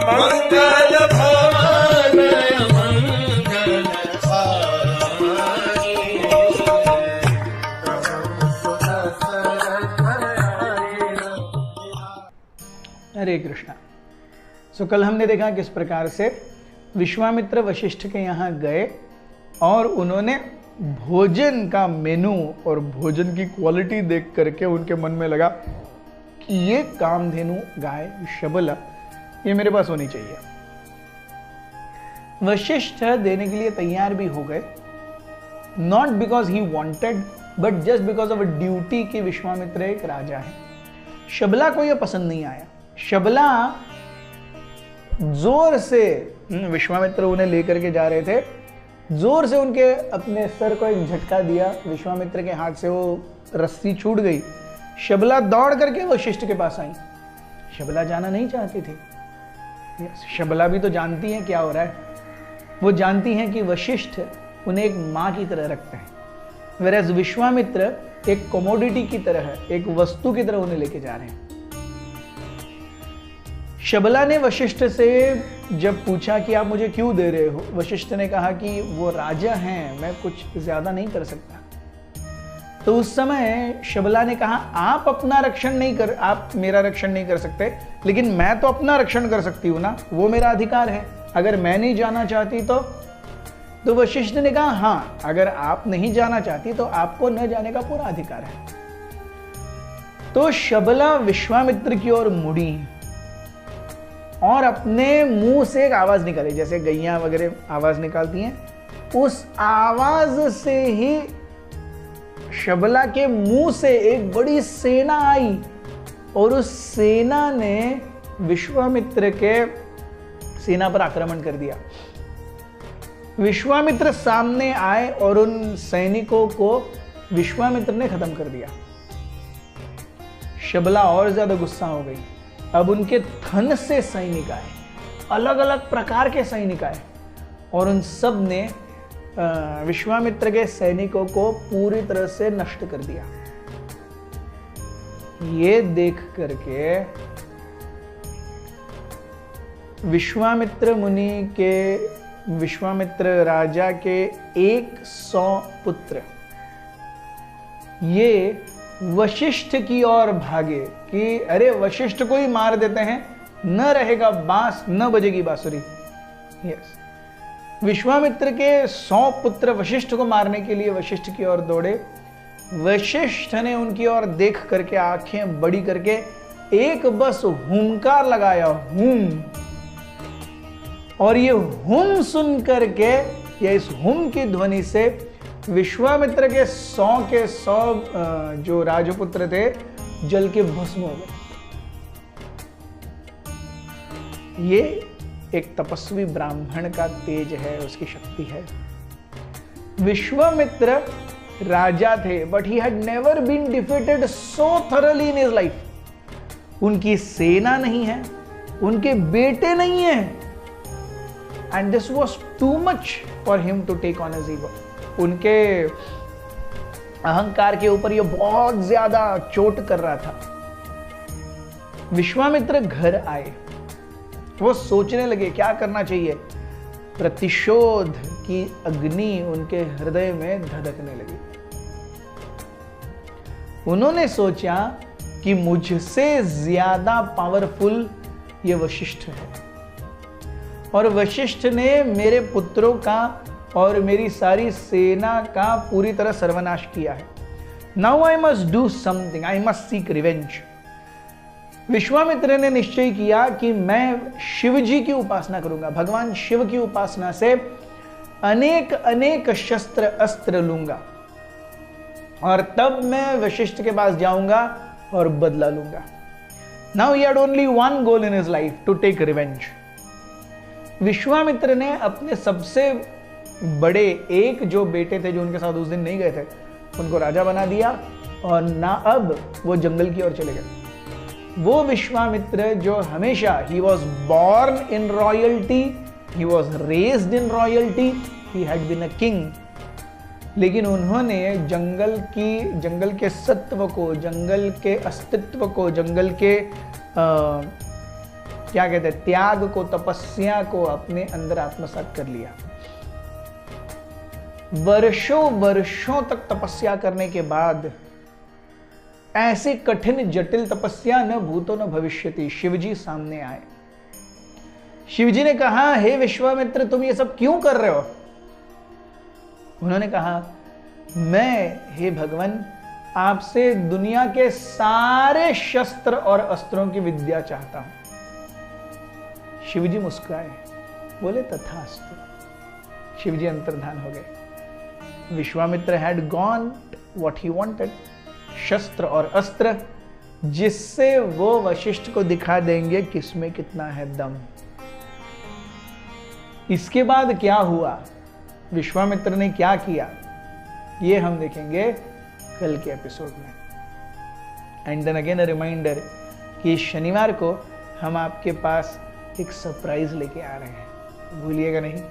मंगल भवन मंगल हरे कृष्णा। सो कल हमने देखा किस प्रकार से विश्वामित्र वशिष्ठ के यहाँ गए और उन्होंने भोजन का मेनू और भोजन की क्वालिटी देख करके उनके मन में लगा कि ये कामधेनु गाय शबला ये मेरे पास होनी चाहिए। वशिष्ठ देने के लिए तैयार भी हो गए, not because he wanted but just because of a duty कि विश्वामित्र एक राजा है। शबला को यह पसंद नहीं आया। शबला जोर से विश्वामित्र उन्हें लेकर के जा रहे थे, जोर से उनके अपने सर को एक झटका दिया, विश्वामित्र के हाथ से वो रस्सी छूट गई। शबला दौड़ करके वशिष्ठ के पास आई। शबला जाना नहीं चाहती थी। शबला भी तो जानती है क्या हो रहा है। वो जानती हैं कि वशिष्ठ उन्हें एक माँ की तरह रखते हैं, वेरएज़ विश्वामित्र एक कमोडिटी की तरह, एक वस्तु की तरह उन्हें लेके जा रहे हैं। शबला ने वशिष्ठ से जब पूछा कि आप मुझे क्यों दे रहे हो, वशिष्ठ ने कहा कि वो राजा हैं, मैं कुछ ज्यादा नहीं कर सकता। तो उस समय शबला ने कहा आप अपना रक्षण नहीं कर, आप मेरा रक्षण नहीं कर सकते, लेकिन मैं तो अपना रक्षण कर सकती हूँ ना, वो मेरा अधिकार है। अगर मैं नहीं जाना चाहती तो वशिष्ठ ने कहा हाँ, अगर आप नहीं जाना चाहती तो आपको न जाने का पूरा अधिकार है। तो शबला विश्वामित्र की ओर मुड़ी और अपने मुंह से एक आवाज निकाली, जैसे गैया वगैरह आवाज निकालती हैं। उस आवाज से ही शबला के मुंह से एक बड़ी सेना आई और उस सेना ने विश्वामित्र के सेना पर आक्रमण कर दिया। विश्वामित्र सामने आए और उन सैनिकों को विश्वामित्र ने खत्म कर दिया। शबला और ज्यादा गुस्सा हो गई। अब उनके थन से सैनिक आए, अलग अलग प्रकार के सैनिक आए और उन सब ने विश्वामित्र के सैनिकों को पूरी तरह से नष्ट कर दिया। ये देख करके विश्वामित्र राजा के 100 पुत्र ये वशिष्ठ की ओर भागे कि अरे वशिष्ठ को ही मार देते हैं, न रहेगा बांस न बजेगी बांसुरी। यस, विश्वामित्र के 100 पुत्र वशिष्ठ को मारने के लिए वशिष्ठ की ओर दौड़े। वशिष्ठ ने उनकी ओर देख करके आंखें बड़ी करके एक बस हुंकार लगाया, हुम। और ये हुम सुन करके या इस हुम की ध्वनि से विश्वामित्र के 100 जो राजपुत्र थे जल के भस्म हो गए। ये एक तपस्वी ब्राह्मण का तेज है, उसकी शक्ति है। विश्वामित्र राजा थे but he had never been defeated so thoroughly in his life. उनकी सेना नहीं है, उनके बेटे नहीं है, and this was too much for him to take on as ego. उनके अहंकार के ऊपर यह बहुत ज्यादा चोट कर रहा था। विश्वामित्र घर आए, वो सोचने लगे क्या करना चाहिए। प्रतिशोध की अग्नि उनके हृदय में धधकने लगी। उन्होंने सोचा कि मुझसे ज्यादा पावरफुल ये वशिष्ठ है और वशिष्ठ ने मेरे पुत्रों का और मेरी सारी सेना का पूरी तरह सर्वनाश किया है। Now I must do something, I must seek revenge. Vishwamitra ने निश्चय किया कि मैं शिव जी की उपासना करूंगा, भगवान शिव की उपासना से अनेक अनेक शस्त्र अस्त्र लूंगा और तब मैं वशिष्ठ के पास जाऊंगा और बदला लूंगा। Now he had only one goal in his life, to take revenge. Vishwamitra ने अपने सबसे बड़े एक जो बेटे थे जो उनके साथ उस दिन नहीं गए थे, उनको राजा बना दिया और ना अब वो जंगल की ओर चले गए। वो विश्वामित्र जो हमेशा ही was born in royalty, he was raised in royalty, he had been a king, लेकिन उन्होंने जंगल के सत्व को, जंगल के अस्तित्व को, जंगल के क्या कहते हैं, त्याग को, तपस्या को अपने अंदर आत्मसात कर लिया। वर्षों वर्षों तक तपस्या करने के बाद ऐसी कठिन जटिल तपस्या न भूतो न भविष्यति, शिवजी सामने आए। शिवजी ने कहा, हे विश्वामित्र, तुम ये सब क्यों कर रहे हो? उन्होंने कहा, मैं, हे भगवान, आपसे दुनिया के सारे शस्त्र और अस्त्रों की विद्या चाहता हूं। शिवजी मुस्कुराए, बोले तथास्तु। शिवजी अंतर्धान हो गए। Vishwamitra had gone what he wanted, शस्त्र और अस्त्र, जिससे वो वशिष्ठ को दिखा देंगे किसमें कितना है दम। इसके बाद क्या हुआ, विश्वामित्र ने क्या किया, ये हम देखेंगे कल के एपिसोड में। And then again a reminder कि शनिवार को हम आपके पास एक सरप्राइज लेके आ रहे हैं, भूलिएगा नहीं।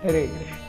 हरे कृष्ण।